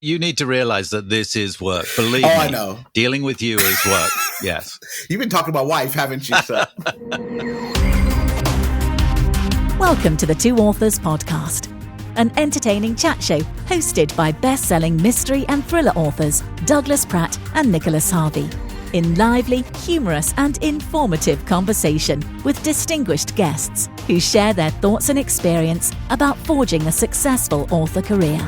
You need to realize that this is work. Believe me. Oh, I know. Dealing with you is work. Yes. You've been talking about wife, haven't you, sir? Welcome to the Two Authors Podcast, an entertaining chat show hosted by best-selling mystery and thriller authors Douglas Pratt and Nicholas Harvey, in lively, humorous and informative conversation with distinguished guests who share their thoughts and experience about forging a successful author career.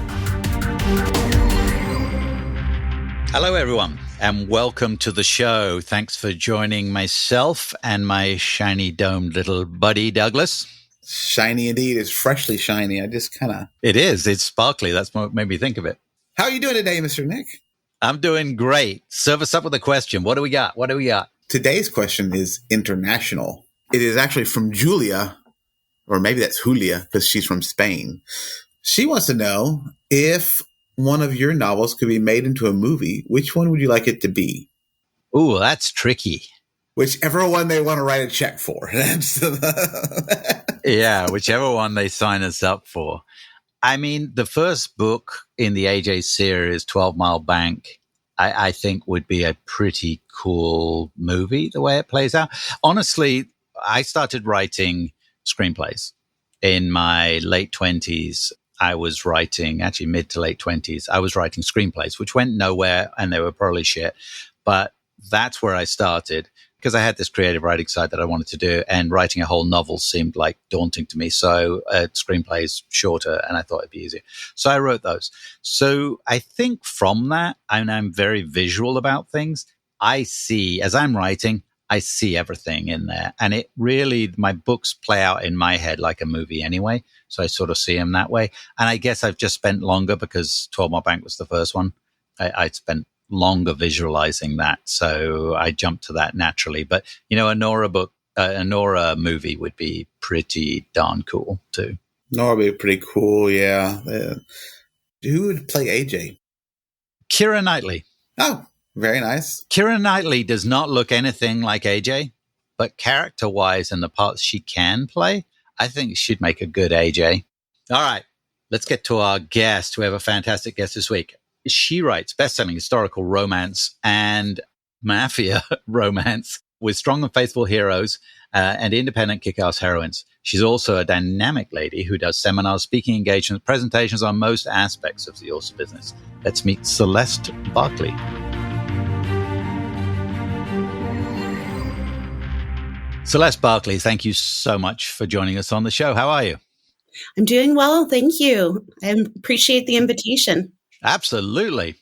Hello, everyone, and welcome to the show. Thanks for joining myself and my shiny domed little buddy, Douglas. Shiny indeed. It's freshly shiny. I just kind of... It is. It's sparkly. That's what made me think of it. How are you doing today, Mr. Nick? I'm doing great. Serve us up with a question. What do we got? Today's question is international. It is actually from Julia, or maybe that's Julia, because she's from Spain. She wants to know if one of your novels could be made into a movie, which one would you like it to be? Ooh, that's tricky. Whichever one they want to write a check for. Yeah, whichever one they sign us up for. I mean, the first book in the AJ series, 12 Mile Bank, I think would be a pretty cool movie, the way it plays out. Honestly, I started writing screenplays in my late 20s. I was writing, actually mid to late 20s, I was writing screenplays, which went nowhere and they were probably shit. But that's where I started because I had this creative writing side that I wanted to do, and writing a whole novel seemed like daunting to me. So screenplays shorter, and I thought it'd be easier. So I wrote those. So I think from that, and I'm very visual about things, I see, as I'm writing, I see everything in there. And it really, my books play out in my head like a movie anyway. So I sort of see them that way. And I guess I've just spent longer because 12 Mile Bank was the first one. I spent longer visualizing that. So I jumped to that naturally. But, you know, a Nora movie would be pretty darn cool too. Nora would be pretty cool, yeah. Who would play AJ? Keira Knightley. Oh, very nice. Keira Knightley does not look anything like AJ, but character-wise and the parts she can play, I think she'd make a good AJ. All right, let's get to our guest. We have a fantastic guest this week. She writes best-selling historical romance and mafia romance with strong and faithful heroes and independent kick-ass heroines. She's also a dynamic lady who does seminars, speaking engagements, presentations on most aspects of the author business. Let's meet Celeste Barclay. Celeste Barclay, thank you so much for joining us on the show. How are you? I'm doing well, thank you. I appreciate the invitation. Absolutely.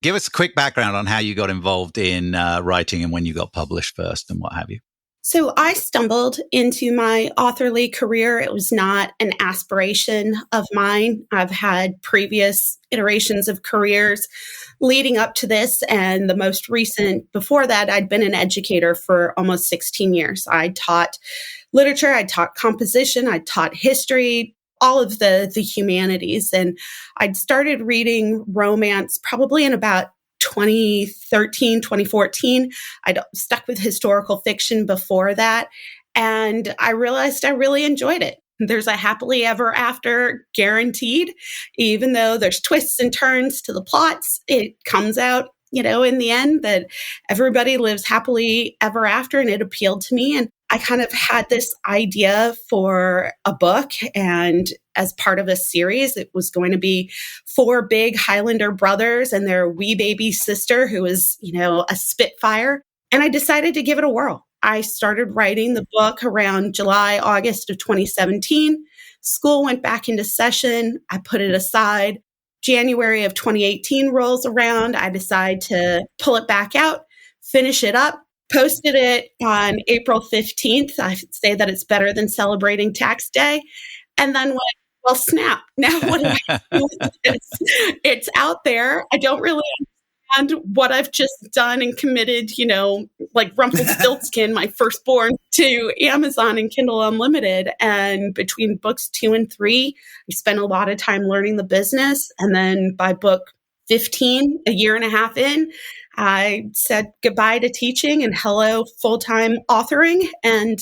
Give us a quick background on how you got involved in writing and when you got published first and what have you. So I stumbled into my authorly career. It was not an aspiration of mine. I've had previous iterations of careers leading up to this. And the most recent, before that, I'd been an educator for almost 16 years. I taught literature, I taught composition, I taught history, all of the humanities. And I'd started reading romance probably in about 2013, 2014. I'd stuck with historical fiction before that. And I realized I really enjoyed it. There's a happily ever after guaranteed, even though there's twists and turns to the plots. It comes out, in the end that everybody lives happily ever after. And it appealed to me. And I kind of had this idea for a book, and as part of a series, it was going to be 4 big Highlander brothers and their wee baby sister who was, a Spitfire. And I decided to give it a whirl. I started writing the book around July, August of 2017. School went back into session. I put it aside. January of 2018 rolls around. I decide to pull it back out, finish it up. Posted it on April 15th. I say that it's better than celebrating Tax Day. And then went, well, snap. Now what do I do with this? It's out there. I don't really understand what I've just done and committed, like Rumpelstiltskin, my firstborn, to Amazon and Kindle Unlimited. And between books 2 and 3, I spent a lot of time learning the business. And then by book 15, a year and a half in, I said goodbye to teaching and hello full-time authoring, and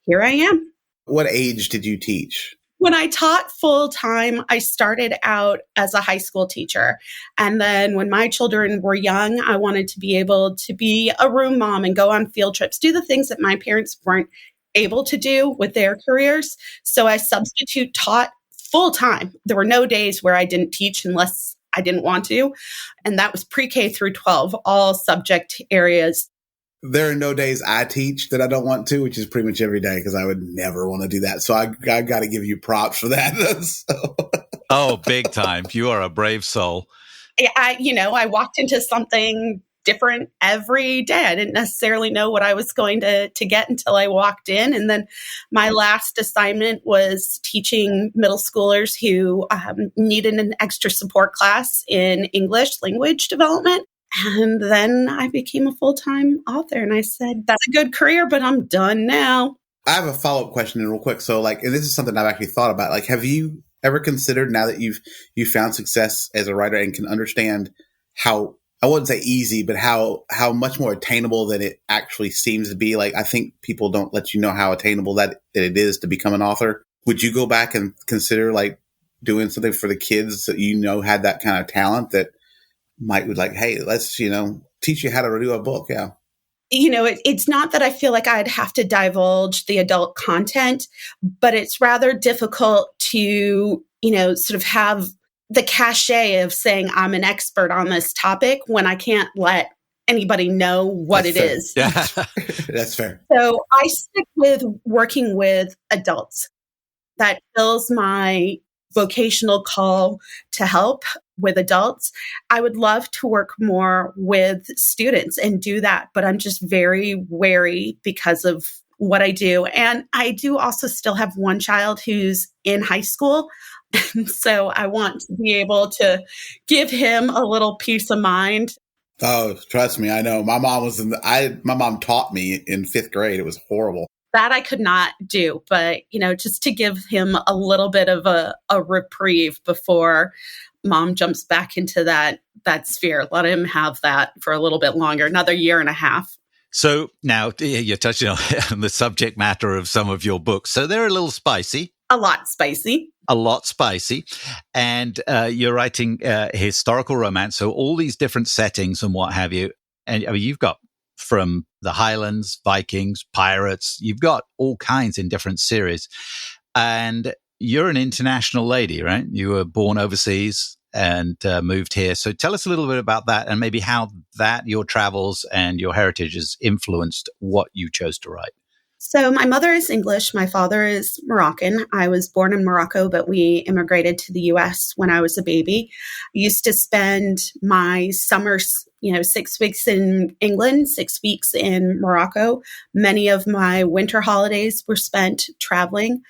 here I am. What age did you teach? When I taught full time, I started out as a high school teacher. And then when my children were young, I wanted to be able to be a room mom and go on field trips, do the things that my parents weren't able to do with their careers. So I substitute taught full time. There were no days where I didn't teach unless I didn't want to. And that was pre-K through 12, all subject areas. There are no days I teach that I don't want to, which is pretty much every day because I would never want to do that. So I got to give you props for that. Oh, big time. You are a brave soul. I walked into something different every day. I didn't necessarily know what I was going to get until I walked in. And then my last assignment was teaching middle schoolers who needed an extra support class in English language development. And then I became a full-time author. And I said, that's a good career, but I'm done now. I have a follow-up question real quick. So and this is something I've actually thought about. Have you ever considered, now that you've found success as a writer and can understand how, I wouldn't say easy, but how much more attainable than it actually seems to be? I think people don't let you know how attainable that it is to become an author. Would you go back and consider doing something for the kids that had that kind of talent that might be hey, let's, teach you how to do a book. Yeah. It's not that I feel like I'd have to divulge the adult content, but it's rather difficult to, sort of have the cachet of saying I'm an expert on this topic when I can't let anybody know what it is. Yeah. That's fair. So I stick with working with adults. That fills my vocational call to help with adults. I would love to work more with students and do that, but I'm just very wary because of what I do. And I do also still have one child who's in high school. And so I want to be able to give him a little peace of mind. Oh, trust me, I know. My mom my mom taught me in 5th grade. It was horrible. That I could not do, but, just to give him a little bit of a reprieve before mom jumps back into that sphere. Let him have that for a little bit longer, another year and a half. So now you're touching on the subject matter of some of your books. So they're a little spicy. A lot spicy. And you're writing historical romance. So all these different settings and what have you. And you've got from the Highlands, Vikings, pirates, you've got all kinds in different series. And you're an international lady, right? You were born overseas and moved here. So tell us a little bit about that and maybe how your travels and your heritage has influenced what you chose to write. So my mother is English. My father is Moroccan. I was born in Morocco, but we immigrated to the U.S. when I was a baby. I used to spend my summers, 6 weeks in England, 6 weeks in Morocco. Many of my winter holidays were spent traveling.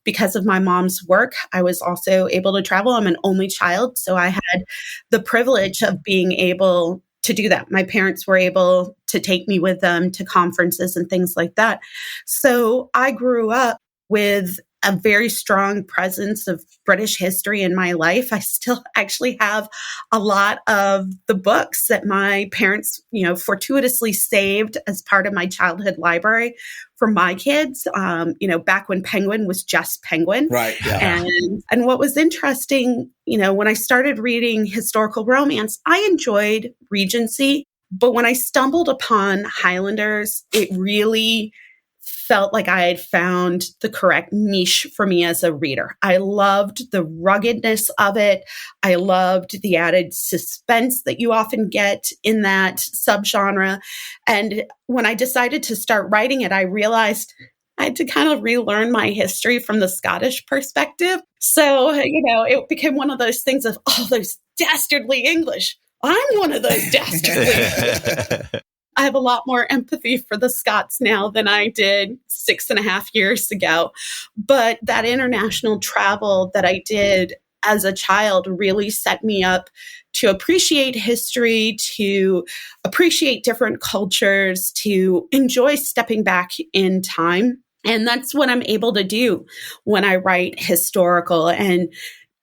Because of my mom's work, I was also able to travel. I'm an only child, so I had the privilege of being able to do that. My parents were able to take me with them to conferences and things like that. So I grew up with a very strong presence of British history in my life. I still actually have a lot of the books that my parents, fortuitously saved as part of my childhood library for my kids, back when Penguin was just Penguin. Right. Yeah. And what was interesting, when I started reading historical romance, I enjoyed Regency. But when I stumbled upon Highlanders, it really felt like I had found the correct niche for me as a reader. I loved the ruggedness of it. I loved the added suspense that you often get in that subgenre. And when I decided to start writing it, I realized I had to kind of relearn my history from the Scottish perspective. So, it became one of those things of, those dastardly English. I'm one of those dastardly English. I have a lot more empathy for the Scots now than I did 6.5 years ago. But that international travel that I did as a child really set me up to appreciate history, to appreciate different cultures, to enjoy stepping back in time. And that's what I'm able to do when I write historical. And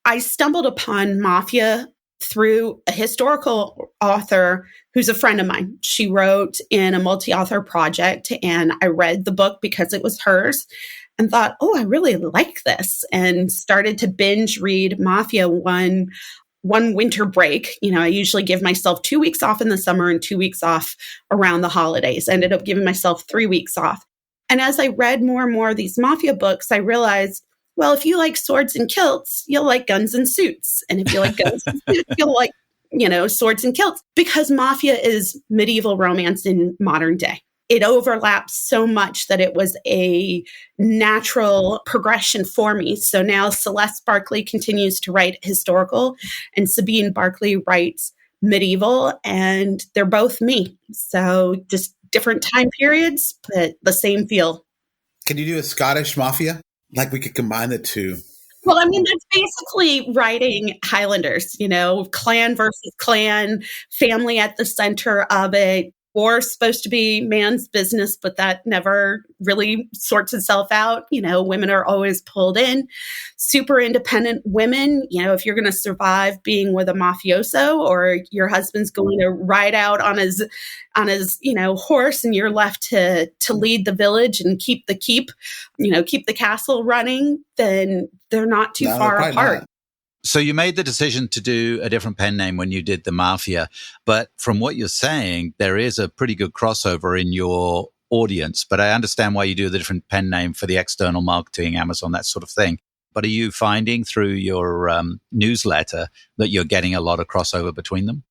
I stumbled upon Mafia through a historical author who's a friend of mine. She wrote in a multi-author project, and I read the book because it was hers. and thought, oh, I really like this, and started to binge read Mafia one winter break. I usually give myself 2 weeks off in the summer and 2 weeks off around the holidays. I ended up giving myself 3 weeks off. And as I read more and more of these Mafia books, I realized, well, if you like swords and kilts, you'll like guns and suits. And if you like guns and suits, you'll like, swords and kilts, because Mafia is medieval romance in modern day. It overlaps so much that it was a natural progression for me. So now Celeste Barclay continues to write historical, and Sabine Barclay writes medieval, and they're both me. So just different time periods, but the same feel. Can you do a Scottish Mafia? Like we could combine the two. Well, I mean, that's basically writing Highlanders, clan versus clan, family at the center of it. War's supposed to be man's business, but that never really sorts itself out. Women are always pulled in. Super independent women, if you're going to survive being with a mafioso, or your husband's going to ride out on his horse, and you're left to lead the village and keep the castle running, then they're not too far apart. Not. So you made the decision to do a different pen name when you did the Mafia, but from what you're saying, there is a pretty good crossover in your audience. But I understand why you do the different pen name for the external marketing, Amazon, that sort of thing. But are you finding through your newsletter that you're getting a lot of crossover between them?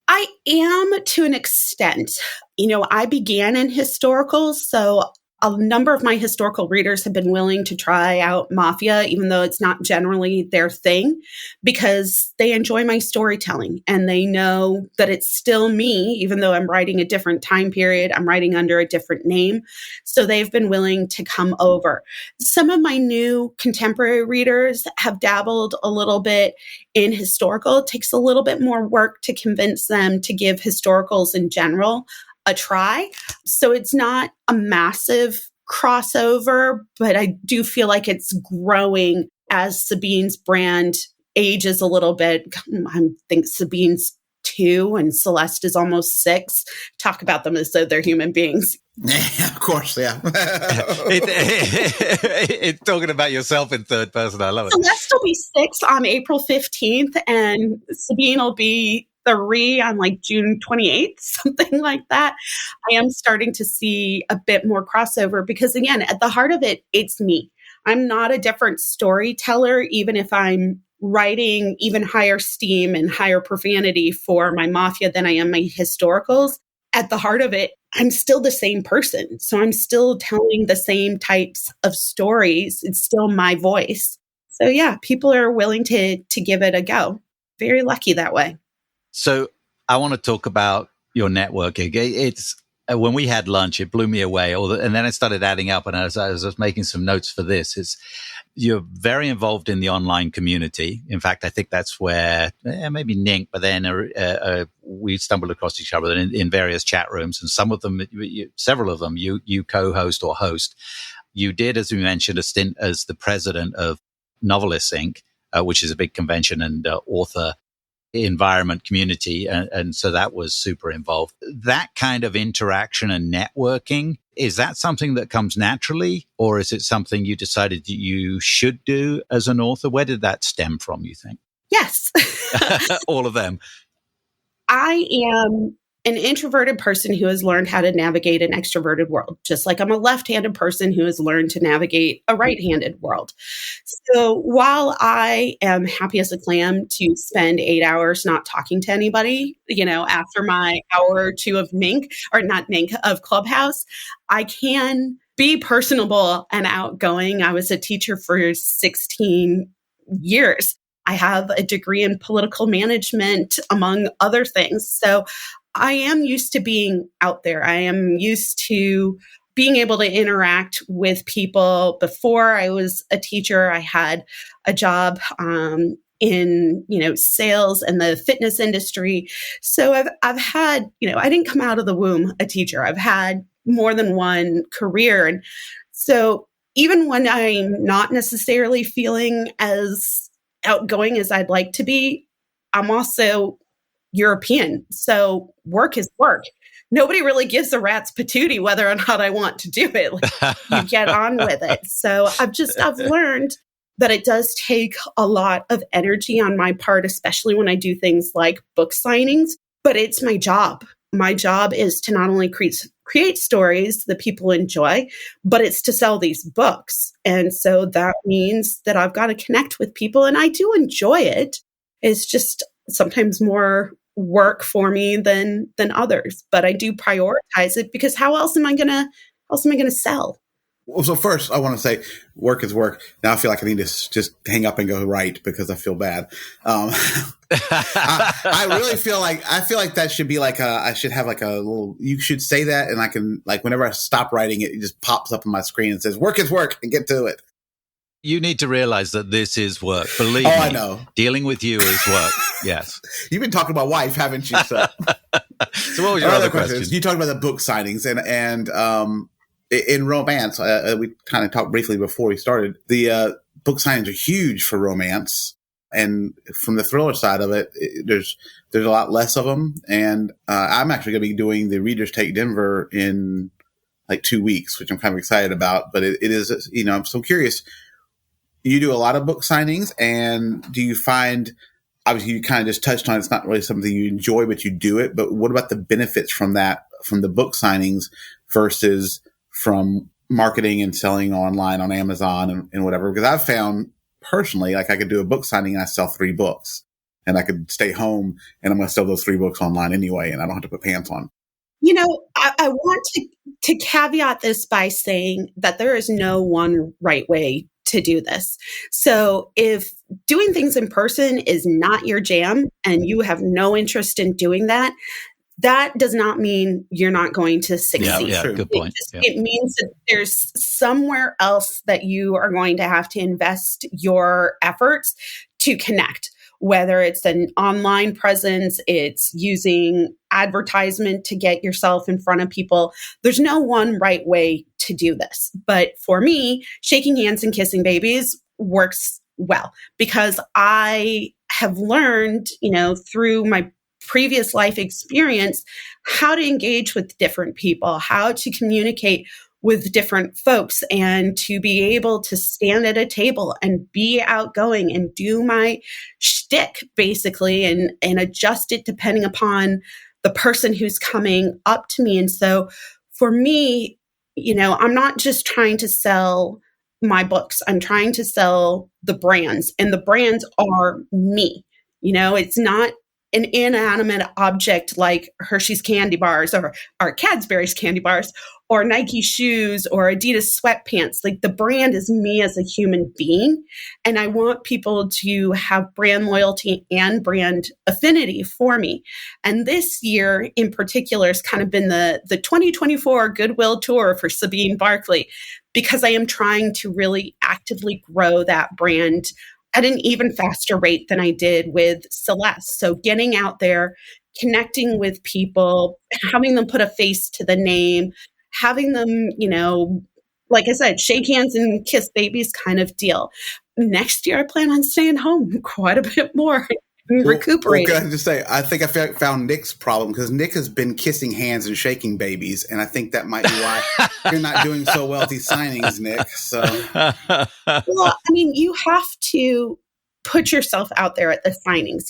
I am, to an extent. I began in historicals, so a number of my historical readers have been willing to try out Mafia, even though it's not generally their thing, because they enjoy my storytelling and they know that it's still me, even though I'm writing a different time period, I'm writing under a different name. So they've been willing to come over. Some of my new contemporary readers have dabbled a little bit in historical. It takes a little bit more work to convince them to give historicals in general a try. So it's not a massive crossover, but I do feel like it's growing as Sabine's brand ages a little bit. I think Sabine's 2 and Celeste is almost 6. Talk about them as though they're human beings. Yeah, of course, yeah. It's talking about yourself in third person. I love it. Celeste will be 6 on April 15th, and Sabine will be 3 on like June 28th, something like that. I am starting to see a bit more crossover because, again, at the heart of it, it's me. I'm not a different storyteller, even if I'm writing even higher steam and higher profanity for my Mafia than I am my historicals. At the heart of it, I'm still the same person. So I'm still telling the same types of stories. It's still my voice. So yeah, people are willing to give it a go. Very lucky that way. So I want to talk about your networking. It's when we had lunch, it blew me away. And then I started adding up, and as I was making some notes for this, you're very involved in the online community. In fact, I think that's where maybe Nink, but then we stumbled across each other in various chat rooms, and some of them, several of them, you co-host or host. You did, as we mentioned, a stint as the president of Novelists Inc., which is a big convention and author environment community. And so that was super involved. That kind of interaction and networking, is that something that comes naturally, or is it something you decided that you should do as an author? Where did that stem from, you think? Yes. All of them. I am an introverted person who has learned how to navigate an extroverted world, just like I'm a left-handed person who has learned to navigate a right-handed world. So while I am happy as a clam to spend 8 hours not talking to anybody, after my hour or two of of Clubhouse, I can be personable and outgoing. I was a teacher for 16 years. I have a degree in political management, among other things. So I am used to being out there. I am used to being able to interact with people. Before I was a teacher, I had a job in sales and the fitness industry. So I've had, I didn't come out of the womb a teacher. I've had more than one career. And so even when I'm not necessarily feeling as outgoing as I'd like to be, I'm also European. So work is work. nobody really gives a rat's patootie whether or not I want to do it. Like, you get on with it. So I've learned that it does take a lot of energy on my part, especially when I do things like book signings, but it's my job. My job is to not only create stories that people enjoy, but it's to sell these books. And so that means that I've got to connect with people, and I do enjoy it. It's just sometimes more work for me than others, but I do prioritize it because how else am I going to sell? Well, so first, I want to say work is work. Now I feel like I need to just hang up and go write because I feel bad. I really feel like that should be like I should have like a little. You should say that, and I can like whenever I stop writing it, it just pops up on my screen and says "work is work" and get to it. You need to realize that this is work. Believe me, I know. Dealing with you is work. Yes. You've been talking about wife, haven't you? So what was your other question? You talked about the book signings and in romance, we kind of talked briefly before we started. The book signings are huge for romance, and from the thriller side of it, there's a lot less of them. And I'm actually going to be doing the Readers Take Denver in like 2 weeks, which I'm kind of excited about. But it is, I'm so curious. You do a lot of book signings, and do you find? Obviously, you kind of just touched on it's not really something you enjoy, but you do it. But what about the benefits from that, from the book signings versus from marketing and selling online on Amazon and whatever? Because I've found personally, like I could do a book signing and I sell 3 books, and I could stay home and I'm going to sell those 3 books online anyway, and I don't have to put pants on. I want to caveat this by saying that there is no one right way to do this. So if doing things in person is not your jam and you have no interest in doing that, that does not mean you're not going to succeed. Yeah, good point. It means that there's somewhere else that you are going to have to invest your efforts to connect, whether it's an online presence, it's using advertisement to get yourself in front of people. There's no one right way to do this. But for me, shaking hands and kissing babies works well because I have learned, through my previous life experience, how to engage with different people, how to communicate with different folks, and to be able to stand at a table and be outgoing and do my shtick basically and adjust it depending upon the person who's coming up to me. And so for me, I'm not just trying to sell my books. I'm trying to sell the brands, and the brands are me. It's not an inanimate object like Hershey's candy bars or Cadbury's candy bars or Nike shoes or Adidas sweatpants. Like, the brand is me as a human being. And I want people to have brand loyalty and brand affinity for me. And this year in particular has kind of been the 2024 Goodwill Tour for Celeste Barclay, because I am trying to really actively grow that brand at an even faster rate than I did with Celeste. So getting out there, connecting with people, having them put a face to the name, having them, like I said, shake hands and kiss babies kind of deal. Next year, I plan on staying home quite a bit more and recuperating. Well, can I just say, I think I found Nick's problem, because Nick has been kissing hands and shaking babies, and I think that might be why you're not doing so well at these signings, Nick. So, well, you have to put yourself out there at the signings.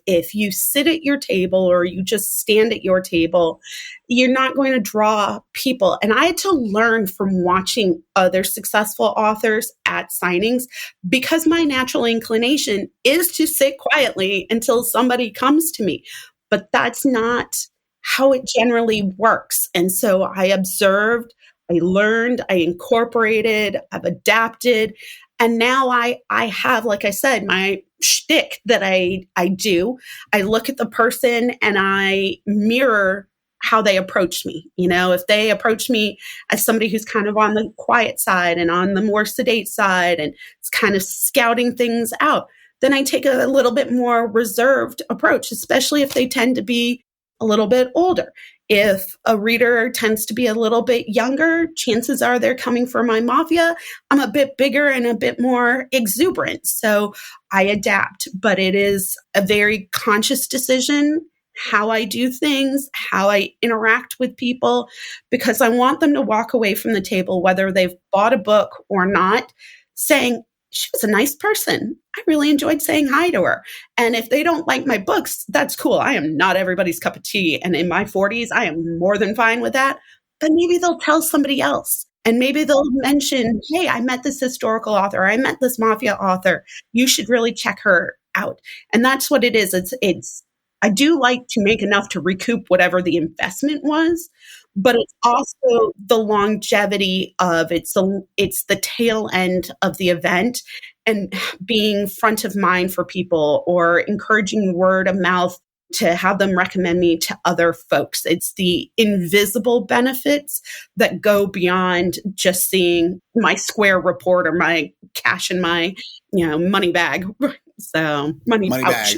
If you sit at your table or you just stand at your table, you're not going to draw people. And I had to learn from watching other successful authors at signings, because my natural inclination is to sit quietly until somebody comes to me. But that's not how it generally works. And so I observed, I learned, I incorporated, I've adapted. And now I have, like I said, my shtick that I do. I look at the person and I mirror how they approach me. If they approach me as somebody who's kind of on the quiet side and on the more sedate side and it's kind of scouting things out, then I take a little bit more reserved approach, especially if they tend to be a little bit older. If a reader tends to be a little bit younger, chances are they're coming for my mafia. I'm a bit bigger and a bit more exuberant. So I adapt, but it is a very conscious decision how I do things, how I interact with people, because I want them to walk away from the table, whether they've bought a book or not, saying, she was a nice person. I really enjoyed saying hi to her. And if they don't like my books, that's cool. I am not everybody's cup of tea. And in my 40s, I am more than fine with that. But maybe they'll tell somebody else. And maybe they'll mention, hey, I met this historical author. I met this mafia author. You should really check her out. And that's what it is. I do like to make enough to recoup whatever the investment was, but it's also the longevity of it's the tail end of the event and being front of mind for people or encouraging word of mouth to have them recommend me to other folks. It's the invisible benefits that go beyond just seeing my square report or my cash in my, money bag. So money pouch.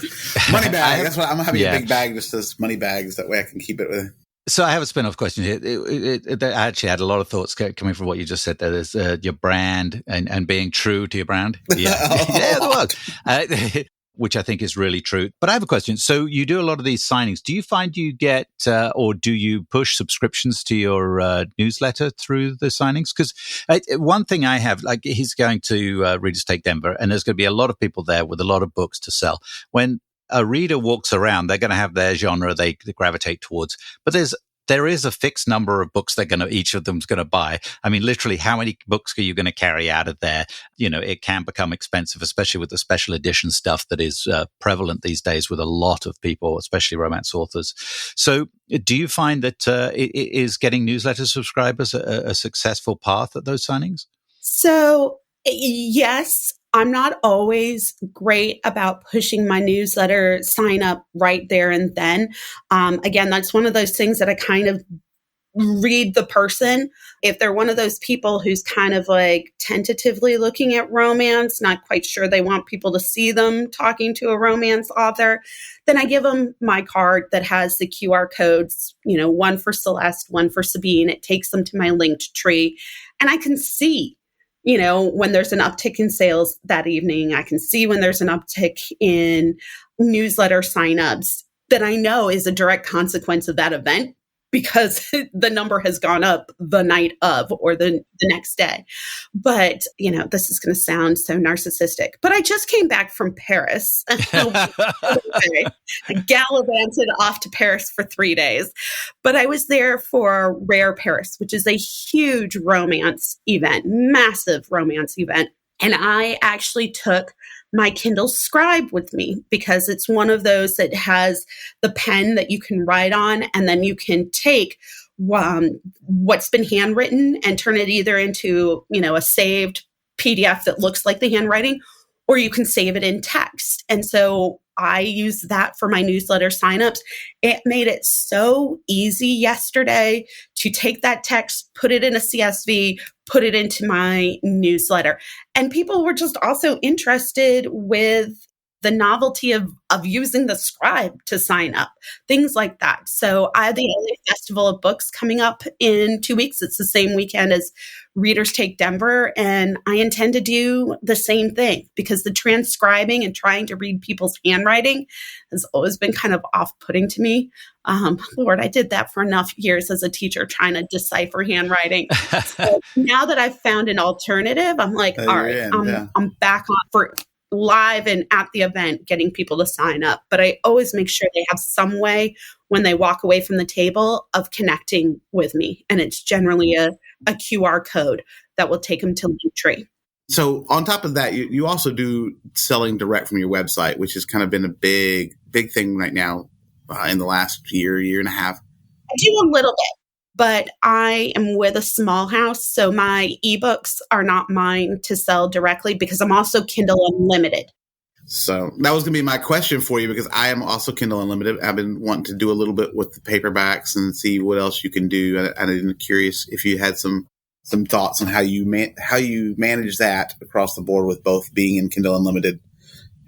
Money bag. That's why I'm having a big bag just as money bags. That way I can keep it with. So I have a spin-off question here. I actually had a lot of thoughts coming from what you just said there. There's your brand and being true to your brand. Yeah, yeah, there was. Which I think is really true. But I have a question. So you do a lot of these signings. Do you find you get, or do you push subscriptions to your newsletter through the signings? Because one thing I have, like he's going to Readers Take Denver, and there's going to be a lot of people there with a lot of books to sell. When a reader walks around, they're going to have their genre they gravitate towards. But there is a fixed number of books each of them's going to buy. I mean, literally, how many books are you going to carry out of there? It can become expensive, especially with the special edition stuff that is prevalent these days with a lot of people, especially romance authors. So do you find that is getting newsletter subscribers a successful path at those signings? So, yes. I'm not always great about pushing my newsletter sign up right there and then. Again, that's one of those things that I kind of read the person. If they're one of those people who's kind of like tentatively looking at romance, not quite sure they want people to see them talking to a romance author, then I give them my card that has the QR codes, one for Celeste, one for Sabine. It takes them to my linked tree and I can see when there's an uptick in sales that evening. I can see when there's an uptick in newsletter signups that I know is a direct consequence of that event because the number has gone up the night of or the next day. But, this is going to sound so narcissistic, but I just came back from Paris. I gallivanted off to Paris for 3 days, but I was there for Rare Paris, which is a huge romance event, massive romance event. And I actually took my Kindle Scribe with me because it's one of those that has the pen that you can write on, and then you can take what's been handwritten and turn it either into, a saved PDF that looks like the handwriting, or you can save it in text. And so I use that for my newsletter signups. It made it so easy yesterday to take that text, put it in a CSV, put it into my newsletter. And people were just also interested with the novelty of using the Scribe to sign up, things like that. So I have the LA Festival of Books coming up in 2 weeks. It's the same weekend as Readers Take Denver. And I intend to do the same thing because the transcribing and trying to read people's handwriting has always been kind of off-putting to me. Lord, I did that for enough years as a teacher trying to decipher handwriting. So now that I've found an alternative, I'm like, all right, I'm back on for live and at the event, getting people to sign up. But I always make sure they have some way when they walk away from the table of connecting with me. And it's generally a QR code that will take them to Linktree. So on top of that, you also do selling direct from your website, which has kind of been a big thing right now in the last year and a half. I do a little bit. But I am with a small house, so my ebooks are not mine to sell directly because I'm also Kindle Unlimited. So that was going to be my question for you because I am also Kindle Unlimited. I've been wanting to do a little bit with the paperbacks and see what else you can do. And I'm curious if you had some thoughts on how you manage that across the board with both being in Kindle Unlimited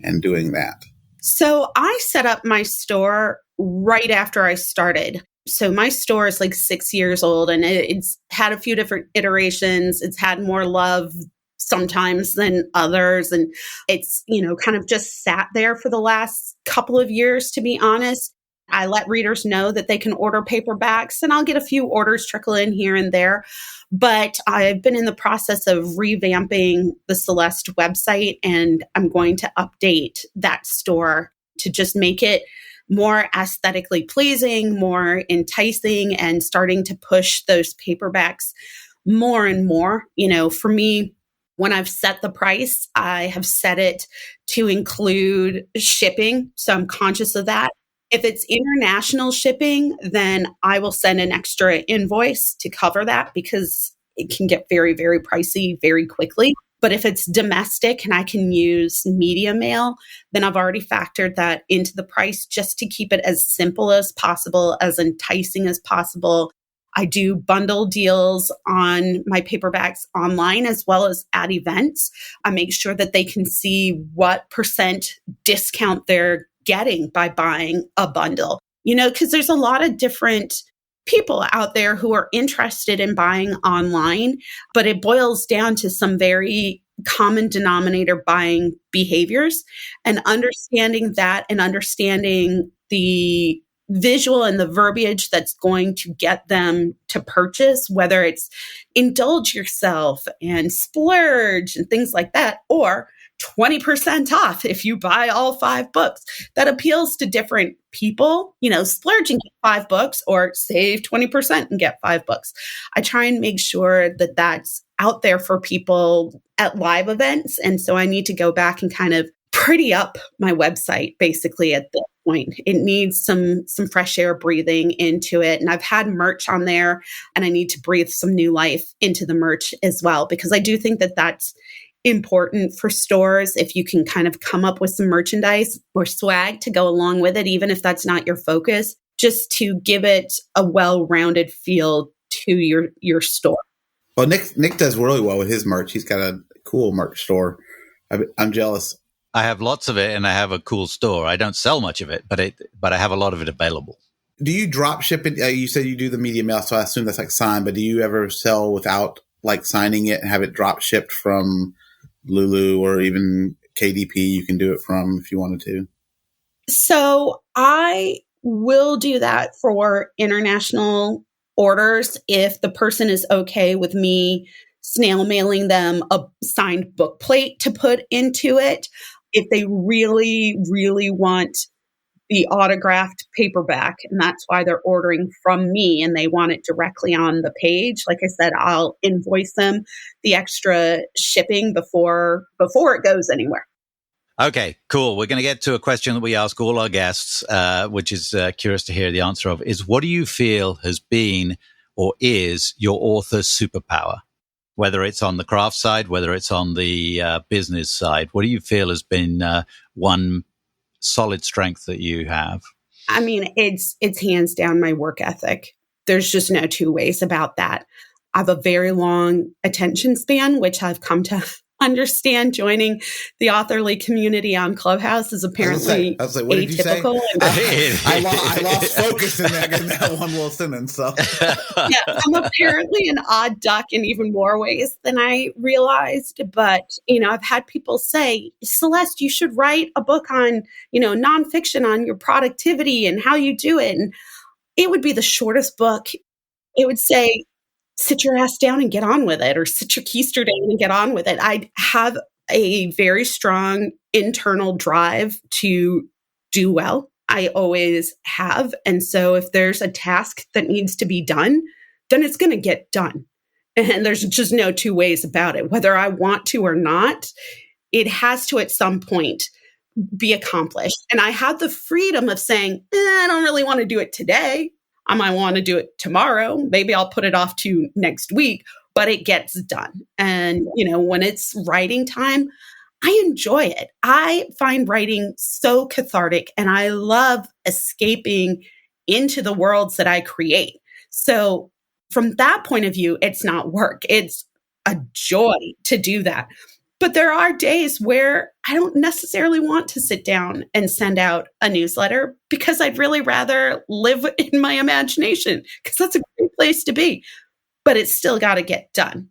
and doing that. So I set up my store right after I started. So my store is like 6 years old and it's had a few different iterations. It's had more love sometimes than others. And it's, kind of just sat there for the last couple of years, to be honest. I let readers know that they can order paperbacks, and I'll get a few orders trickle in here and there. But I've been in the process of revamping the Celeste website, and I'm going to update that store to just make it more aesthetically pleasing, more enticing, and starting to push those paperbacks more and more. For me, when I've set the price, I have set it to include shipping. So I'm conscious of that. If it's international shipping, then I will send an extra invoice to cover that because it can get very, very pricey very quickly. But if it's domestic and I can use media mail, then I've already factored that into the price just to keep it as simple as possible, as enticing as possible. I do bundle deals on my paperbacks online as well as at events. I make sure that they can see what percent discount they're getting by buying a bundle, because there's a lot of different people out there who are interested in buying online, but it boils down to some very common denominator buying behaviors, and understanding that and understanding the visual and the verbiage that's going to get them to purchase, whether it's indulge yourself and splurge and things like that, or 20% off if you buy all 5 books. That appeals to different people. Splurge and get 5 books, or save 20% and get 5 books. I try and make sure that that's out there for people at live events. And so I need to go back and kind of pretty up my website basically at this point. It needs some fresh air breathing into it. And I've had merch on there, and I need to breathe some new life into the merch as well, because I do think that that's important for stores. If you can kind of come up with some merchandise or swag to go along with it, even if that's not your focus, just to give it a well-rounded feel to your store. Well, Nick does really well with his merch. He's got a cool merch store. I'm jealous. I have lots of it, and I have a cool store. I don't sell much of it, but I have a lot of it available. Do you drop ship it? You said you do the media mail, so I assume that's like signed, but do you ever sell without like signing it and have it drop shipped from Lulu or even KDP? You can do it from if you wanted to. So I will do that for international orders if the person is okay with me snail mailing them a signed book plate to put into it. If they really, really want the autographed paperback, and that's why they're ordering from me and they want it directly on the page, like I said, I'll invoice them the extra shipping before it goes anywhere. Okay, cool. We're going to get to a question that we ask all our guests, which is curious to hear the answer of, is what do you feel has been or is your author's superpower? Whether it's on the craft side, whether it's on the business side, what do you feel has been one solid strength that you have? I mean, it's hands down my work ethic. There's just no two ways about that. I have a very long attention span, which I've come to understand joining the authorly community on Clubhouse is apparently I was like, what did atypical. You say? I lost focus in that one little sentence. So. Yeah, I'm apparently an odd duck in even more ways than I realized. But, I've had people say, Celeste, you should write a book on, nonfiction on your productivity and how you do it. And it would be the shortest book. It would say, sit your ass down and get on with it, or sit your keister down and get on with it. I have a very strong internal drive to do well. I always have. And so if there's a task that needs to be done, then it's going to get done. And there's just no two ways about it. Whether I want to or not, it has to at some point be accomplished. And I have the freedom of saying, I don't really want to do it today. I might want to do it tomorrow. Maybe I'll put it off to next week, but it gets done. And, when it's writing time, I enjoy it. I find writing so cathartic, and I love escaping into the worlds that I create. So from that point of view, it's not work. It's a joy to do that. But there are days where I don't necessarily want to sit down and send out a newsletter because I'd really rather live in my imagination, because that's a great place to be. But it's still got to get done,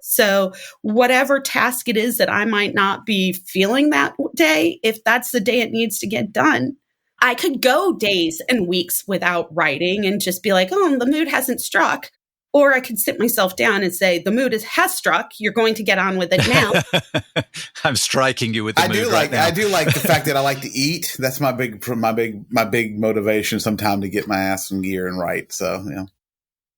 So whatever task it is that I might not be feeling that day, if that's the day it needs to get done, I could go days and weeks without writing and just be like, oh, the mood hasn't struck. Or I could sit myself down and say, the mood has struck. You're going to get on with it now. I'm striking you with the mood right now. I do like the fact that I like to eat. That's my big motivation sometime to get my ass in gear and write. So, yeah.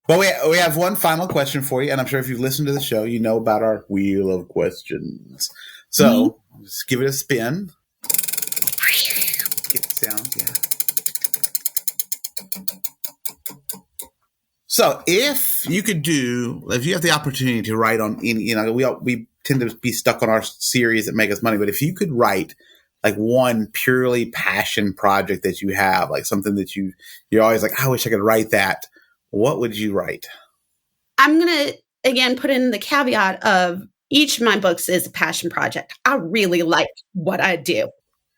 Well, we have one final question for you. And I'm sure if you've listened to the show, you know about our wheel of questions. So just give it a spin. Get the sound. Yeah. So if you have the opportunity to write on any, we tend to be stuck on our series that make us money, but if you could write like one purely passion project that you have, like something that you're always like, I wish I could write that, what would you write? I'm going to, again, put in the caveat of each of my books is a passion project. I really like what I do.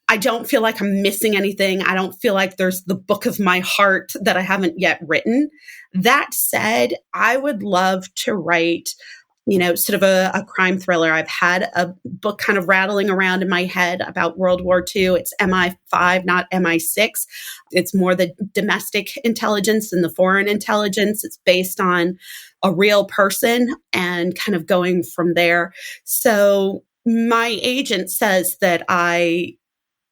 I don't feel like I'm missing anything. I don't feel like there's the book of my heart that I haven't yet written. That said, I would love to write, sort of a crime thriller. I've had a book kind of rattling around in my head about World War II. It's MI5, not MI6. It's more the domestic intelligence than the foreign intelligence. It's based on a real person and kind of going from there. So my agent says that I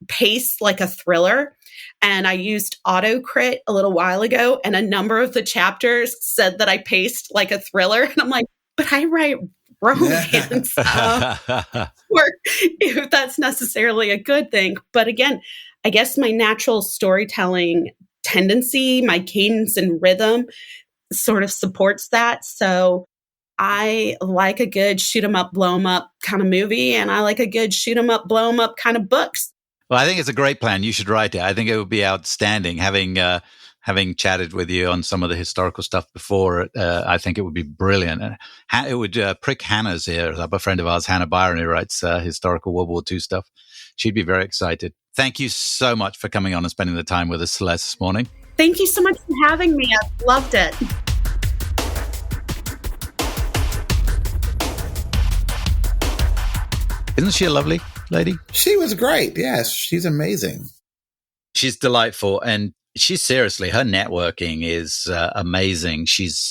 pace like a thriller. And I used AutoCrit a little while ago, and a number of the chapters said that I paced like a thriller. And I'm like, but I write romance. Or if that's necessarily a good thing. But again, I guess my natural storytelling tendency, my cadence and rhythm sort of supports that. So I like a good shoot 'em up, blow 'em up kind of movie. And I like a good shoot 'em up, blow 'em up kind of books. Well, I think it's a great plan. You should write it. I think it would be outstanding. Having chatted with you on some of the historical stuff before, I think it would be brilliant. It would prick Hannah's ears up. A friend of ours, Hannah Byron, who writes historical World War II stuff. She'd be very excited. Thank you so much for coming on and spending the time with us, Celeste, this morning. Thank you so much for having me. I loved it. Isn't she a lovely lady? She was great. Yes, she's amazing. She's delightful. And she's seriously, her networking is amazing. She's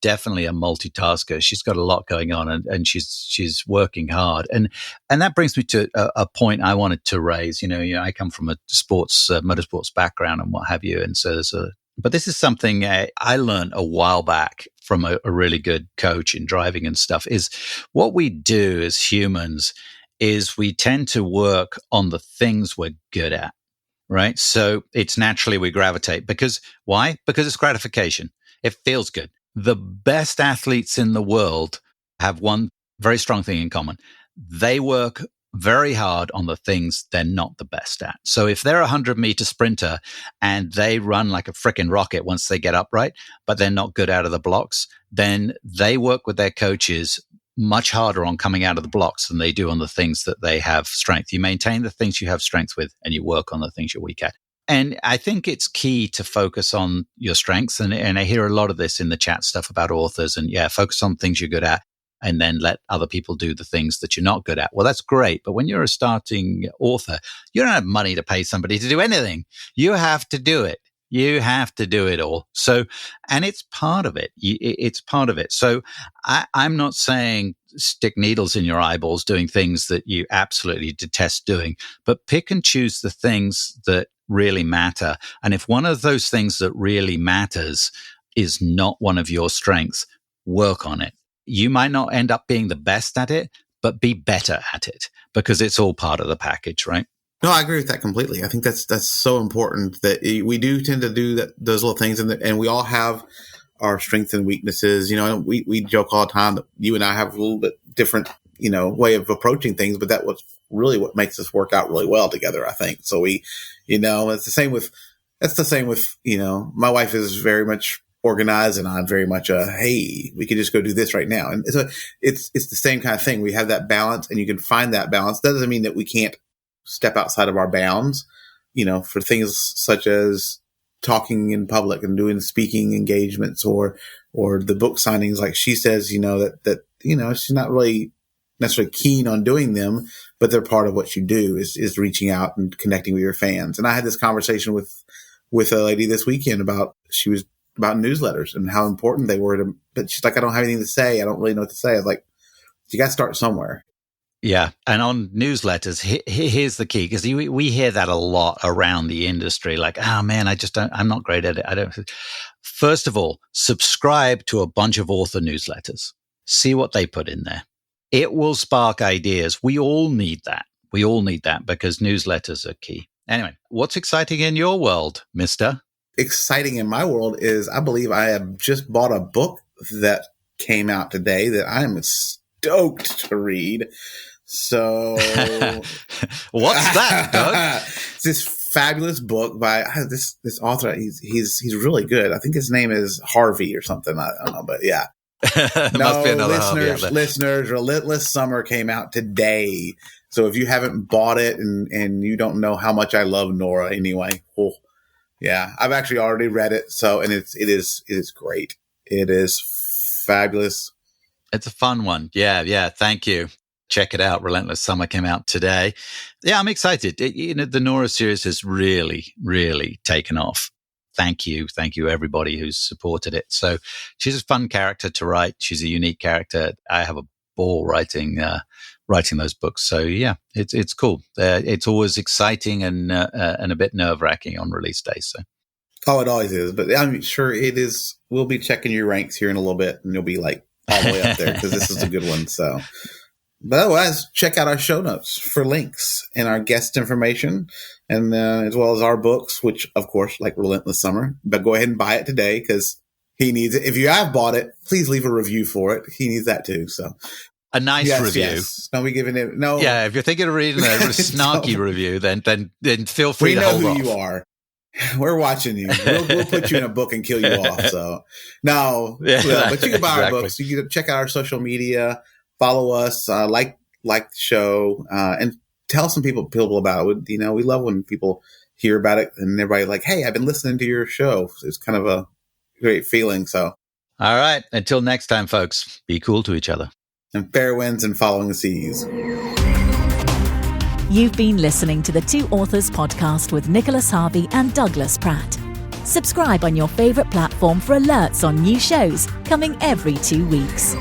definitely a multitasker. She's got a lot going on and she's working hard. And that brings me to a point I wanted to raise. I come from a sports, motorsports background and what have you. And so but this is something I learned a while back from a really good coach in driving and stuff, is what we do as humans is we tend to work on the things we're good at, right? So it's naturally we gravitate. Because why? Because it's gratification. It feels good. The best athletes in the world have one very strong thing in common. They work very hard on the things they're not the best at. So if they're a 100-meter sprinter and they run like a freaking rocket once they get upright, but they're not good out of the blocks, then they work with their coaches much harder on coming out of the blocks than they do on the things that they have strength. You maintain the things you have strength with and you work on the things you're weak at. And I think it's key to focus on your strengths. And I hear a lot of this in the chat stuff about authors and focus on things you're good at and then let other people do the things that you're not good at. Well, that's great. But when you're a starting author, you don't have money to pay somebody to do anything. You have to do it. You have to do it all. So, and it's part of it. It's part of it. So I'm not saying stick needles in your eyeballs doing things that you absolutely detest doing, but pick and choose the things that really matter. And if one of those things that really matters is not one of your strengths, work on it. You might not end up being the best at it, but be better at it because it's all part of the package, right? No, I agree with that completely. I think that's so important that we do tend to do those little things, and we all have our strengths and weaknesses. We joke all the time that you and I have a little bit different, way of approaching things, but that was really what makes us work out really well together, I think. So it's the same with my wife is very much organized and I'm very much hey, we could just go do this right now. And so it's the same kind of thing. We have that balance and you can find that balance. That doesn't mean that we can't step outside of our bounds, for things such as talking in public and doing speaking engagements or the book signings. Like she says, that she's not really necessarily keen on doing them, but they're part of what you do is reaching out and connecting with your fans. And I had this conversation with a lady this weekend about newsletters and how important they were but she's like, I don't have anything to say. I don't really know what to say. I was like, you got to start somewhere. Yeah. And on newsletters, here's the key, because we hear that a lot around the industry. Like, oh man, I'm not great at it. First of all, subscribe to a bunch of author newsletters. See what they put in there. It will spark ideas. We all need that. Because newsletters are key. Anyway, what's exciting in your world, mister? Exciting in my world is I believe I have just bought a book that came out today that I am stoked to read. So what's that, Doug? It's this fabulous book by this author. He's really good. I think his name is Harvey or something. I don't know, but yeah. Must be another listeners, Relentless Summer came out today. So if you haven't bought it and you don't know how much I love Nora anyway, yeah, I've actually already read it. So, and it is great. It is fabulous. It's a fun one. Yeah. Thank you. Check it out. Relentless Summer came out today. Yeah, I'm excited. The Nora series has really, really taken off. Thank you, everybody who's supported it. So she's a fun character to write. She's a unique character. I have a ball writing those books. So yeah, it's cool. It's always exciting and a bit nerve-wracking on release day. So. Oh, it always is. But I'm sure it is. We'll be checking your ranks here in a little bit, and you'll be like all the way up there because this is a good one. So, but otherwise, check out our show notes for links and our guest information, and as well as our books, which of course, like Relentless Summer. But go ahead and buy it today because he needs it. If you have bought it, please leave a review for it. He needs that too. So. A nice review. Yes. Don't be giving it. No. Yeah, if you're thinking of reading a snarky review, then feel free to hold off. We know who you are. We're watching you. We'll put you in a book and kill you off. So no, but you can buy our books. You can check out our social media, follow us, like the show, and tell some people about it. We love when people hear about it and everybody like, hey, I've been listening to your show. It's kind of a great feeling. So, all right. Until next time, folks, be cool to each other. And fair winds and following the seas. You've been listening to the Two Authors podcast with Nicholas Harvey and Douglas Pratt. Subscribe on your favorite platform for alerts on new shows coming every 2 weeks.